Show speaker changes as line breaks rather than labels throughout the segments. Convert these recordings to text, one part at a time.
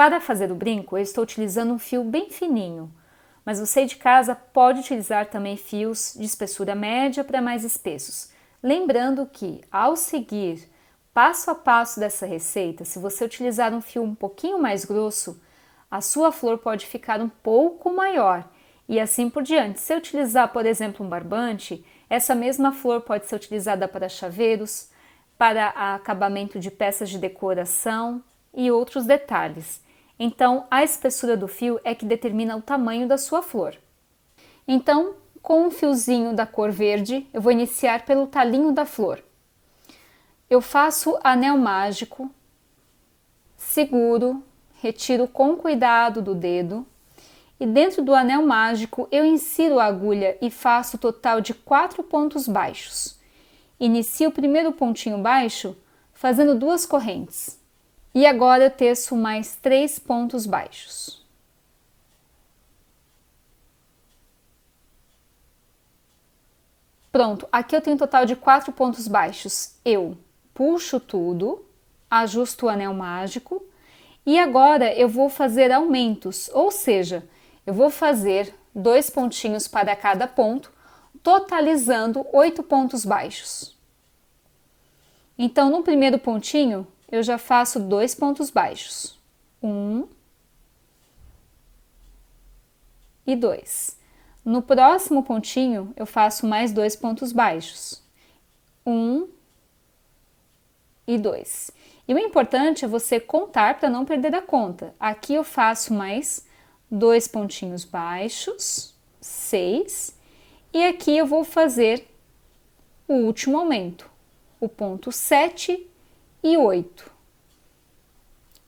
Para fazer o brinco, eu estou utilizando um fio bem fininho, mas você de casa pode utilizar também fios de espessura média para mais espessos. Lembrando que, ao seguir passo a passo dessa receita, se você utilizar um fio um pouquinho mais grosso, a sua flor pode ficar um pouco maior e assim por diante. Se eu utilizar, por exemplo, um barbante, essa mesma flor pode ser utilizada para chaveiros, para acabamento de peças de decoração e outros detalhes. Então, a espessura do fio é que determina o tamanho da sua flor. Então, com um fiozinho da cor verde, eu vou iniciar pelo talinho da flor. Eu faço anel mágico, seguro, retiro com cuidado do dedo e dentro do anel mágico eu insiro a agulha e faço o total de 4 pontos baixos. Inicio o primeiro pontinho baixo fazendo 2 correntes e agora eu teço mais 3 pontos baixos. Pronto, aqui eu tenho um total de 4 pontos baixos. Eu puxo tudo, ajusto o anel mágico e agora eu vou fazer aumentos, ou seja, eu vou fazer 2 pontinhos para cada ponto, totalizando 8 pontos baixos. Então, no primeiro pontinho, eu já faço 2 pontos baixos. 1 e 2. No próximo pontinho, eu faço mais 2 pontos baixos. 1 e 2. E o importante é você contar para não perder a conta. Aqui eu faço mais 2 pontinhos baixos, 6, e aqui eu vou fazer o último aumento, o ponto 7 e 8.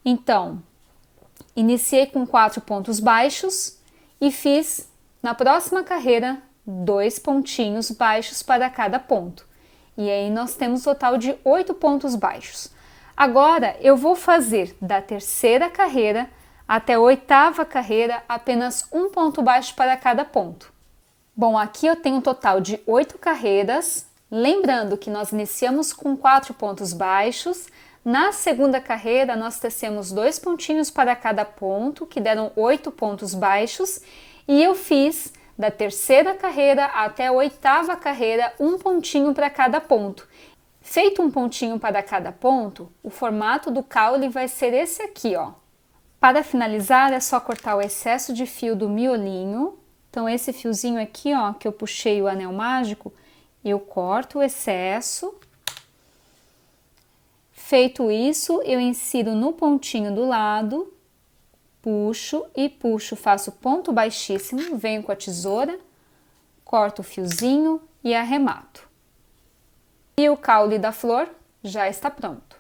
Então, iniciei com 4 pontos baixos e fiz na próxima carreira 2 pontinhos baixos para cada ponto. E aí nós temos um total de 8 pontos baixos. Agora eu vou fazer da terceira carreira até a oitava carreira apenas um ponto baixo para cada ponto. Bom, aqui eu tenho um total de 8 carreiras. Lembrando que nós iniciamos com 4 pontos baixos. Na segunda carreira nós tecemos 2 pontinhos para cada ponto, que deram 8 pontos baixos. E eu fiz da terceira carreira até a oitava carreira, um pontinho para cada ponto. Feito um pontinho para cada ponto, o formato do caule vai ser esse aqui, ó. Para finalizar, é só cortar o excesso de fio do miolinho. Então, esse fiozinho aqui, ó, que eu puxei o anel mágico, eu corto o excesso. Feito isso, eu insiro no pontinho do lado, puxo e puxo, faço ponto baixíssimo, venho com a tesoura, corto o fiozinho e arremato. E o caule da flor já está pronto.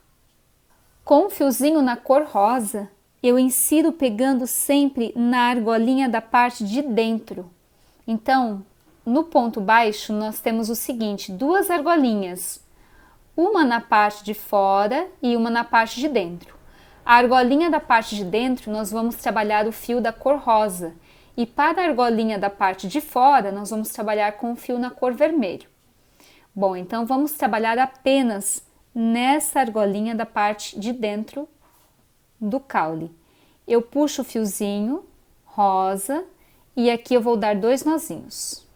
Com o fiozinho na cor rosa, eu insiro pegando sempre na argolinha da parte de dentro. Então, no ponto baixo, nós temos o seguinte, 2 argolinhas, uma na parte de fora e uma na parte de dentro. A argolinha da parte de dentro, nós vamos trabalhar o fio da cor rosa. E para a argolinha da parte de fora, nós vamos trabalhar com o fio na cor vermelho. Bom, então vamos trabalhar apenas nessa argolinha da parte de dentro do caule. Eu puxo o fiozinho rosa e aqui eu vou dar 2 nozinhos.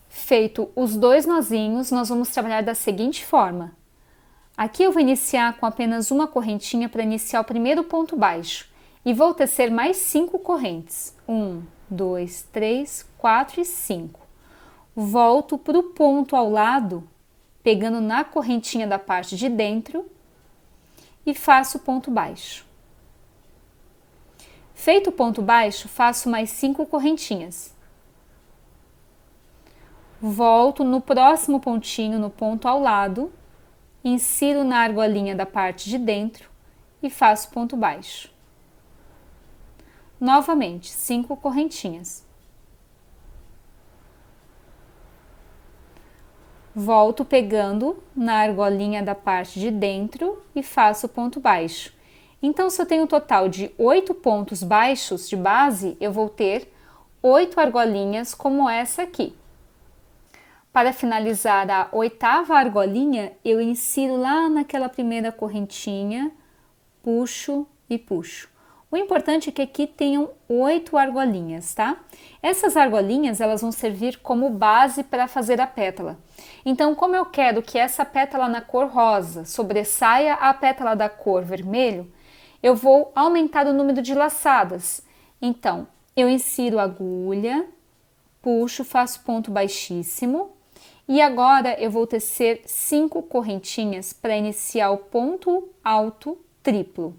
Feito os 2 nozinhos, nós vamos trabalhar da seguinte forma. Aqui eu vou iniciar com apenas uma correntinha para iniciar o primeiro ponto baixo e vou tecer mais 5 correntes. 1, 2, 3, 4 e 5. Volto para o ponto ao lado, pegando na correntinha da parte de dentro e faço o ponto baixo. Feito o ponto baixo, faço mais 5 correntinhas. Volto no próximo pontinho, no ponto ao lado, insiro na argolinha da parte de dentro e faço ponto baixo. Novamente, 5 correntinhas. Volto pegando na argolinha da parte de dentro e faço ponto baixo. Então, se eu tenho um total de 8 pontos baixos de base, eu vou ter 8 argolinhas como essa aqui. Para finalizar a oitava argolinha, eu insiro lá naquela primeira correntinha, puxo e puxo. O importante é que aqui tenham 8 argolinhas, tá? Essas argolinhas, elas vão servir como base para fazer a pétala. Então, como eu quero que essa pétala na cor rosa sobressaia a pétala da cor vermelho, eu vou aumentar o número de laçadas. Então, eu insiro a agulha, puxo, faço ponto baixíssimo e agora eu vou tecer 5 correntinhas para iniciar o ponto alto triplo.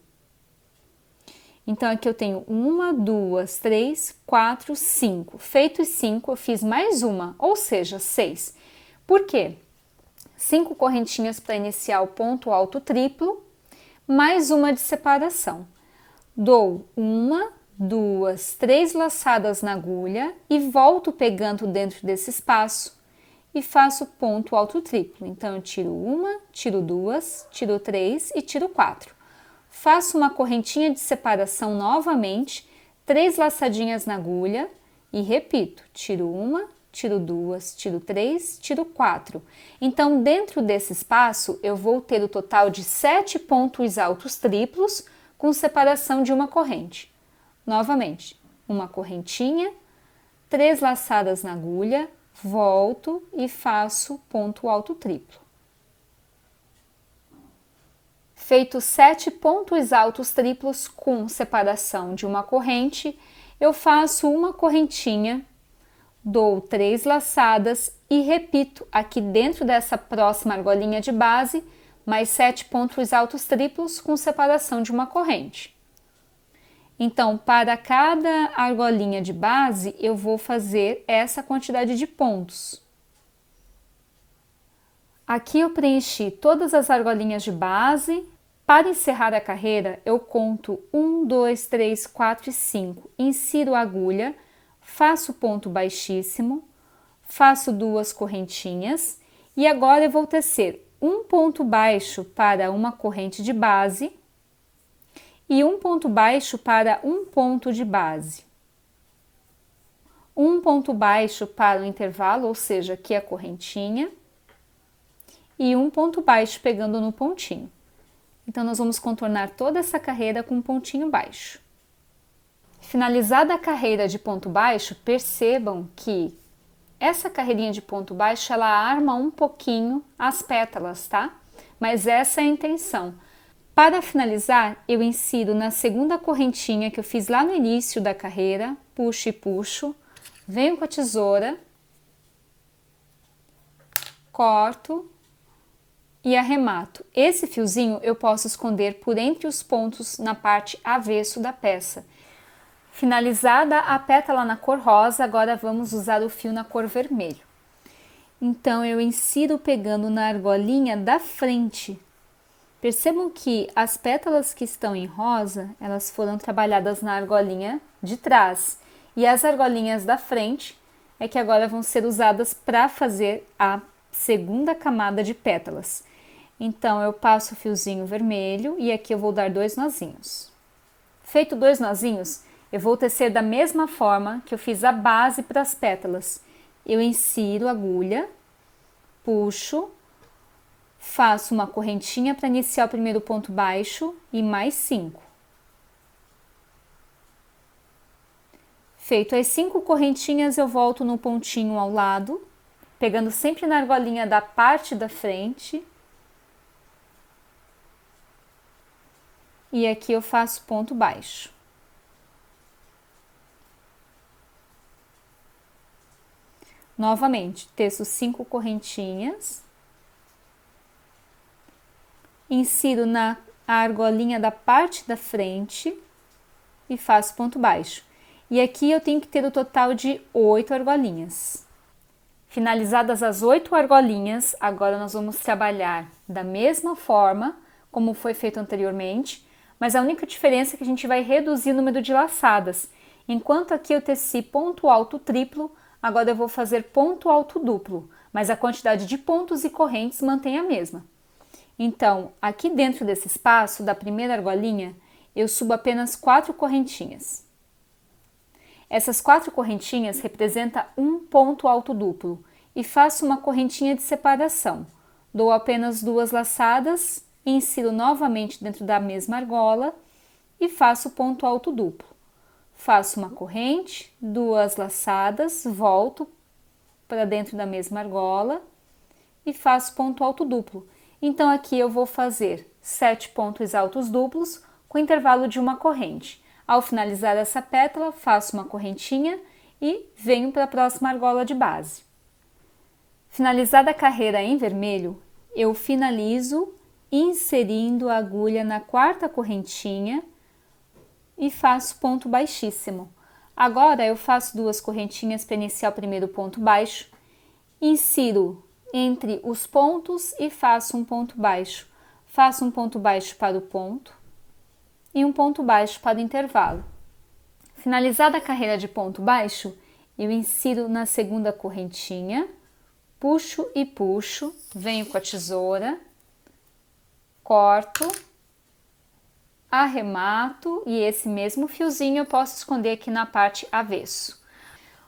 Então, aqui eu tenho 1, 2, 3, 4, 5. Feito os 5, eu fiz mais uma, ou seja, 6. Por quê? 5 correntinhas para iniciar o ponto alto triplo, mais uma de separação. Dou 1, 2, 3 laçadas na agulha e volto pegando dentro desse espaço e faço ponto alto triplo. Então, eu tiro 1, tiro 2, tiro 3 e tiro 4. Faço uma correntinha de separação novamente, 3 laçadinhas na agulha e repito, tiro 1, tiro 2, tiro 3, tiro 4. Então, dentro desse espaço, eu vou ter o total de 7 pontos altos triplos com separação de uma corrente. Novamente, uma correntinha, 3 laçadas na agulha, volto e faço ponto alto triplo. Feito 7 pontos altos triplos com separação de uma corrente, eu faço uma correntinha, dou 3 laçadas e repito aqui dentro dessa próxima argolinha de base, mais 7 pontos altos triplos com separação de uma corrente. Então, para cada argolinha de base, eu vou fazer essa quantidade de pontos. Aqui eu preenchi todas as argolinhas de base. Para encerrar a carreira, eu conto 1, 2, 3, 4 e 5. Insiro a agulha, faço ponto baixíssimo, faço 2 correntinhas e agora eu vou tecer um ponto baixo para uma corrente de base e um ponto baixo para um ponto de base. Um ponto baixo para o intervalo, ou seja, aqui a correntinha, e um ponto baixo pegando no pontinho. Então, nós vamos contornar toda essa carreira com um pontinho baixo. Finalizada a carreira de ponto baixo, percebam que essa carreirinha de ponto baixo, ela arma um pouquinho as pétalas, tá? Mas essa é a intenção. Para finalizar, eu insiro na segunda correntinha que eu fiz lá no início da carreira, puxo e puxo, venho com a tesoura, corto e arremato. Esse fiozinho eu posso esconder por entre os pontos na parte avesso da peça. Finalizada a pétala na cor rosa, agora vamos usar o fio na cor vermelho. Então, eu insiro pegando na argolinha da frente. Percebam que as pétalas que estão em rosa, elas foram trabalhadas na argolinha de trás. E as argolinhas da frente é que agora vão ser usadas para fazer a segunda camada de pétalas. Então, eu passo o fiozinho vermelho e aqui eu vou dar 2 nozinhos. Feito 2 nozinhos, eu vou tecer da mesma forma que eu fiz a base para as pétalas. Eu insiro a agulha, puxo, faço uma correntinha para iniciar o primeiro ponto baixo e mais 5. Feito as 5 correntinhas, eu volto no pontinho ao lado, pegando sempre na argolinha da parte da frente. E aqui eu faço ponto baixo. Novamente, teço 5 correntinhas. Insiro na argolinha da parte da frente e faço ponto baixo. E aqui eu tenho que ter o total de 8 argolinhas. Finalizadas as 8 argolinhas, agora nós vamos trabalhar da mesma forma como foi feito anteriormente, mas a única diferença é que a gente vai reduzir o número de laçadas. Enquanto aqui eu teci ponto alto triplo, agora eu vou fazer ponto alto duplo, mas a quantidade de pontos e correntes mantém a mesma. Então, aqui dentro desse espaço da primeira argolinha, eu subo apenas 4 correntinhas. Essas 4 correntinhas representam um ponto alto duplo e faço uma correntinha de separação. Dou apenas 2 laçadas, insiro novamente dentro da mesma argola e faço ponto alto duplo. Faço uma corrente, 2 laçadas, volto para dentro da mesma argola e faço ponto alto duplo. Então aqui eu vou fazer 7 pontos altos duplos com intervalo de uma corrente. Ao finalizar essa pétala, faço uma correntinha e venho para a próxima argola de base. Finalizada a carreira em vermelho, eu finalizo inserindo a agulha na 4ª correntinha e faço ponto baixíssimo. Agora eu faço 2 correntinhas para iniciar o primeiro ponto baixo, insiro entre os pontos e faço um ponto baixo. Faço um ponto baixo para o ponto e um ponto baixo para o intervalo. Finalizada a carreira de ponto baixo, eu insiro na 2ª correntinha, puxo e puxo, venho com a tesoura, corto, arremato e esse mesmo fiozinho eu posso esconder aqui na parte avesso.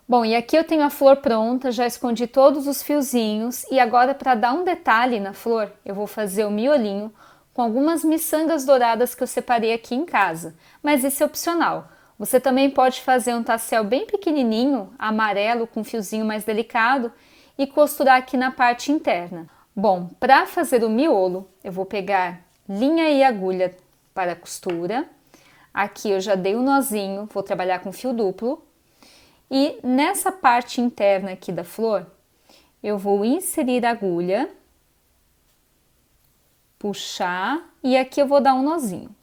Bom, e aqui eu tenho a flor pronta, já escondi todos os fiozinhos e agora para dar um detalhe na flor, eu vou fazer o miolinho com algumas miçangas douradas que eu separei aqui em casa, mas isso é opcional. Você também pode fazer um tassel bem pequenininho, amarelo com um fiozinho mais delicado e costurar aqui na parte interna. Bom, para fazer o miolo, eu vou pegar linha e agulha para a costura. Aqui eu já dei o nozinho, vou trabalhar com fio duplo. E nessa parte interna aqui da flor, eu vou inserir a agulha, puxar e aqui eu vou dar um nozinho.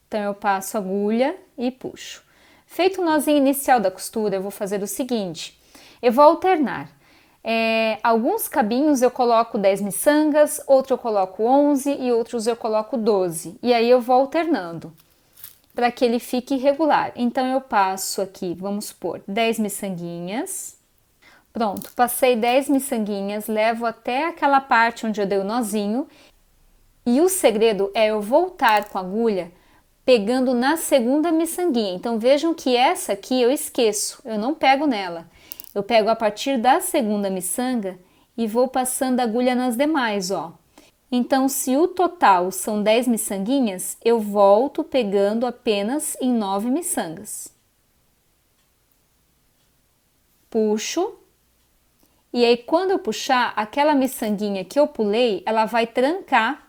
Então eu passo a agulha e puxo. Feito o nozinho inicial da costura, eu vou fazer o seguinte, eu vou alternar. Alguns cabinhos eu coloco 10 miçangas, outros eu coloco 11 e outros eu coloco 12. E aí eu vou alternando para que ele fique irregular. Então eu passo aqui, vamos supor, 10 miçanguinhas. Pronto, passei 10 miçanguinhas, levo até aquela parte onde eu dei o nozinho. E o segredo é eu voltar com a agulha pegando na 2ª miçanguinha. Então vejam que essa aqui eu esqueço, eu não pego nela. Eu pego a partir da 2ª miçanga e vou passando a agulha nas demais, ó. Então, se o total são 10 miçanguinhas, eu volto pegando apenas em 9 miçangas. Puxo. E aí, quando eu puxar, aquela miçanguinha que eu pulei, ela vai trancar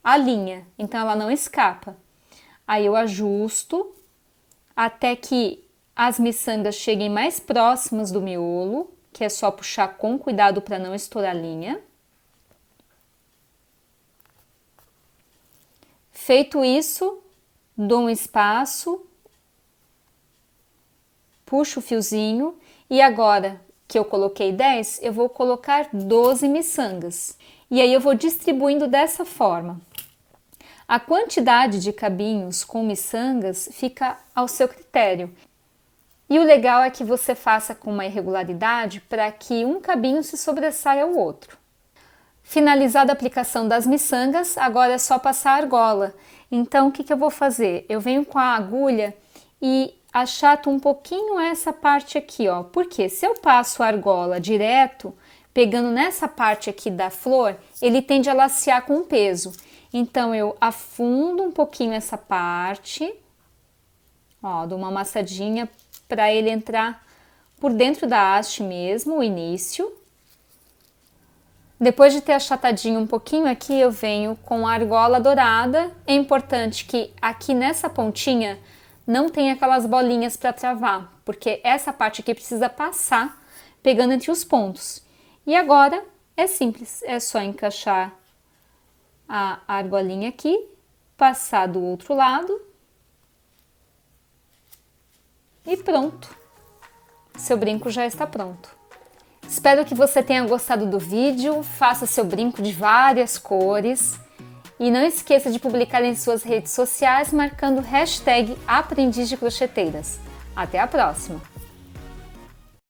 a linha. Então, ela não escapa. Aí, eu ajusto até que as miçangas cheguem mais próximas do miolo, que é só puxar com cuidado para não estourar a linha. Feito isso, dou um espaço, puxo o fiozinho e agora que eu coloquei 10, eu vou colocar 12 miçangas. E aí eu vou distribuindo dessa forma. A quantidade de cabinhos com miçangas fica ao seu critério. E o legal é que você faça com uma irregularidade para que um cabinho se sobressaia ao outro. Finalizada a aplicação das miçangas, agora é só passar a argola. Então, o que eu vou fazer? Eu venho com a agulha e achato um pouquinho essa parte aqui, ó. Porque se eu passo a argola direto, pegando nessa parte aqui da flor, ele tende a lacear com peso. Então, eu afundo um pouquinho essa parte, ó, dou uma amassadinha para ele entrar por dentro da haste mesmo, o início. Depois de ter achatadinho um pouquinho aqui, eu venho com a argola dourada. É importante que aqui nessa pontinha não tenha aquelas bolinhas para travar, porque essa parte aqui precisa passar pegando entre os pontos. E agora é simples, é só encaixar a argolinha aqui, passar do outro lado e pronto. Seu brinco já está pronto. Espero que você tenha gostado do vídeo, faça seu brinco de várias cores e não esqueça de publicar em suas redes sociais marcando o hashtag Aprendiz de Crocheteiras. Até a próxima!